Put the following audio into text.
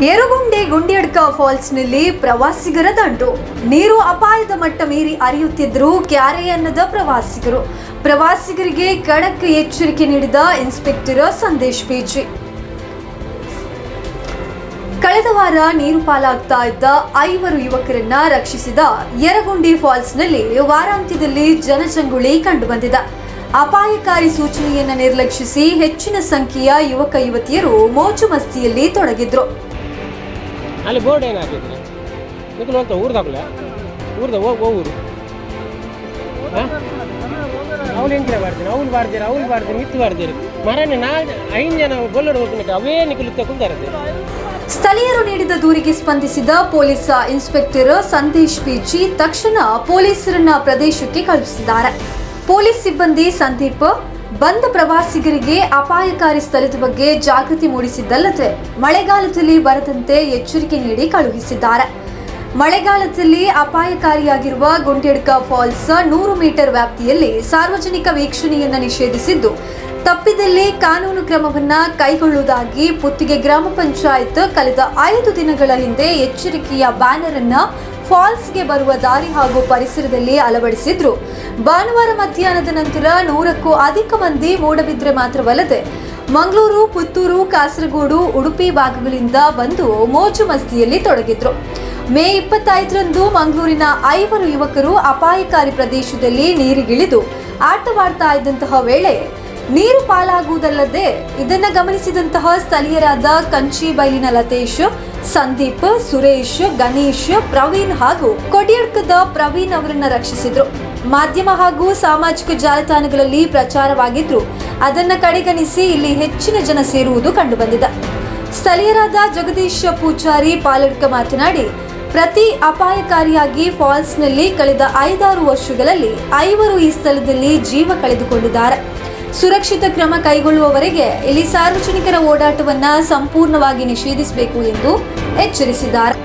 ಯರಗುಂಡಿ ಗುಂಡ್ಯಡ್ಕ ಫಾಲ್ಸ್ನಲ್ಲಿ ಪ್ರವಾಸಿಗರ ದಂಡು. ನೀರು ಅಪಾಯದ ಮಟ್ಟ ಮೀರಿ ಹರಿಯುತ್ತಿದ್ದರೂ ಕ್ಯಾರೆ ಅನ್ನದ ಪ್ರವಾಸಿಗರಿಗೆ ಖಡಕ್ ಎಚ್ಚರಿಕೆ ನೀಡಿದ ಇನ್ಸ್ಪೆಕ್ಟರ್ ಸಂದೇಶ್ ಪಿಜಿ. ಕಳೆದ ವಾರ ನೀರು ಪಾಲಾಗ್ತಾ ಇದ್ದ 5 ಯುವಕರನ್ನ ರಕ್ಷಿಸಿದ ಯರಗುಂಡಿ ಫಾಲ್ಸ್ನಲ್ಲಿ ವಾರಾಂತ್ಯದಲ್ಲಿ ಜನಜಂಗುಳಿ ಕಂಡುಬಂದಿದೆ. ಅಪಾಯಕಾರಿ ಸೂಚನೆಯನ್ನು ನಿರ್ಲಕ್ಷಿಸಿ ಹೆಚ್ಚಿನ ಸಂಖ್ಯೆಯ ಯುವಕ ಯುವತಿಯರು ಮೋಜು ಮಸ್ತಿಯಲ್ಲಿ ತೊಡಗಿದ್ರು. ಅಲ್ಲಿ ಬೋರ್ಡ್ ಏನಾಗಿದೆ ನಿಖಿಲ್ ಅಂತ ಊರ್ದಾಗಲ್ಲ ಊರ್ದ ಊರು ಅವ್ನು ಎಂಚಿನ ಬಾರ್ತೀನಿ ಅವ್ನು ಬಾರ್ತೀನಿ ಮಿತ್ತು ಬಾರ್ತೀರಿ ಮರನೇ 5 ಜನ ಗೊಲ್ಲಡು ಹೋಗ್ಲಿಕ್ಕೆ ಅವೇ ನಿಖಿಲ್ ತಗೊಂಡಿರುತ್ತೆ. ಸ್ಥಳೀಯರು ನೀಡಿದ ದೂರಿಗೆ ಸ್ಪಂದಿಸಿದ ಪೊಲೀಸ್ ಇನ್ಸ್ಪೆಕ್ಟರ್ ಸಂದೇಶ್ ಪಿಜಿ ತಕ್ಷಣ ಪೊಲೀಸರನ್ನ ಪ್ರದೇಶಕ್ಕೆ ಕಳುಹಿಸಿದ್ದಾರೆ. ಪೊಲೀಸ್ ಸಿಬ್ಬಂದಿ ಸಂದೀಪ್ ಬಂದ ಪ್ರವಾಸಿಗರಿಗೆ ಅಪಾಯಕಾರಿ ಸ್ಥಳದ ಬಗ್ಗೆ ಜಾಗೃತಿ ಮೂಡಿಸಿದ್ದಲ್ಲದೆ ಮಳೆಗಾಲದಲ್ಲಿ ಬರದಂತೆ ಎಚ್ಚರಿಕೆ ನೀಡಿ ಕಳುಹಿಸಿದ್ದಾರೆ. ಮಳೆಗಾಲದಲ್ಲಿ ಅಪಾಯಕಾರಿಯಾಗಿರುವ ಗುಂಡ್ಯಡ್ಕ ಫಾಲ್ಸ್ 100 ಮೀಟರ್ ವ್ಯಾಪ್ತಿಯಲ್ಲಿ ಸಾರ್ವಜನಿಕ ವೀಕ್ಷಣೆಯನ್ನು ನಿಷೇಧಿಸಿದ್ದು, ತಪ್ಪಿದಲ್ಲಿ ಕಾನೂನು ಕ್ರಮವನ್ನ ಕೈಗೊಳ್ಳುವುದಾಗಿ ಪುತ್ತಿಗೆ ಗ್ರಾಮ ಪಂಚಾಯತ್ ಕಳೆದ 5 ದಿನಗಳ ಹಿಂದೆ ಎಚ್ಚರಿಕೆಯ ಬ್ಯಾನರ್ ಅನ್ನ ಫಾಲ್ಸ್ಗೆ ಬರುವ ದಾರಿ ಹಾಗೂ ಪರಿಸರದಲ್ಲಿ ಅಳವಡಿಸಿದ್ರು. ಭಾನುವಾರ ಮಧ್ಯಾಹ್ನದ ನಂತರ 100ಕ್ಕೂ ಅಧಿಕ ಮಂದಿ ಮೂಡಬಿದ್ರೆ ಮಾತ್ರವಲ್ಲದೆ ಮಂಗಳೂರು, ಪುತ್ತೂರು, ಕಾಸರಗೋಡು, ಉಡುಪಿ ಭಾಗಗಳಿಂದ ಬಂದು ಮೋಜು ಮಸ್ತಿಯಲ್ಲಿ ತೊಡಗಿದ್ರು. ಮೇ 25ರಂದು ಮಂಗಳೂರಿನ 5 ಯುವಕರು ಅಪಾಯಕಾರಿ ಪ್ರದೇಶದಲ್ಲಿ ನೀರಿಗಿಳಿದು ಆಟವಾಡ್ತಾ ಇದ್ದಂತಹ ವೇಳೆ ನೀರು ಪಾಲಾಗುವುದಲ್ಲದೆ ಇದನ್ನು ಗಮನಿಸಿದಂತಹ ಸ್ಥಳೀಯರಾದ ಕಂಚಿಬೈಲಿನ ಲತೇಶ್, ಸಂದೀಪ್, ಸುರೇಶ್, ಗಣೇಶ್, ಪ್ರವೀಣ್ ಹಾಗೂ ಕೊಡಿಯಡ್ಕದ ಪ್ರವೀಣ್ ಅವರನ್ನ ರಕ್ಷಿಸಿದ್ರು. ಮಾಧ್ಯಮ ಹಾಗೂ ಸಾಮಾಜಿಕ ಜಾಲತಾಣಗಳಲ್ಲಿ ಪ್ರಚಾರವಾಗಿದ್ರು ಅದನ್ನ ಕಡೆಗಣಿಸಿ ಇಲ್ಲಿ ಹೆಚ್ಚಿನ ಜನ ಸೇರುವುದು ಕಂಡುಬಂದಿದೆ. ಸ್ಥಳೀಯರಾದ ಜಗದೀಶ್ ಪೂಜಾರಿ ಪಾಲಡ್ಕ ಮಾತನಾಡಿ, ಪ್ರತಿ ಅಪಾಯಕಾರಿಯಾಗಿ ಫಾಲ್ಸ್ನಲ್ಲಿ ಕಳೆದ 5-6 ವರ್ಷಗಳಲ್ಲಿ 5 ಈ ಸ್ಥಳದಲ್ಲಿ ಜೀವ ಕಳೆದುಕೊಂಡಿದ್ದಾರೆ. ಸುರಕ್ಷಿತ ಕ್ರಮ ಕೈಗೊಳ್ಳುವವರೆಗೆ ಇಲ್ಲಿ ಸಾರ್ವಜನಿಕರ ಓಡಾಟವನ್ನ ಸಂಪೂರ್ಣವಾಗಿ ನಿಷೇಧಿಸಬೇಕು ಎಂದು ಎಚ್ಚರಿಸಿದ್ದಾರೆ.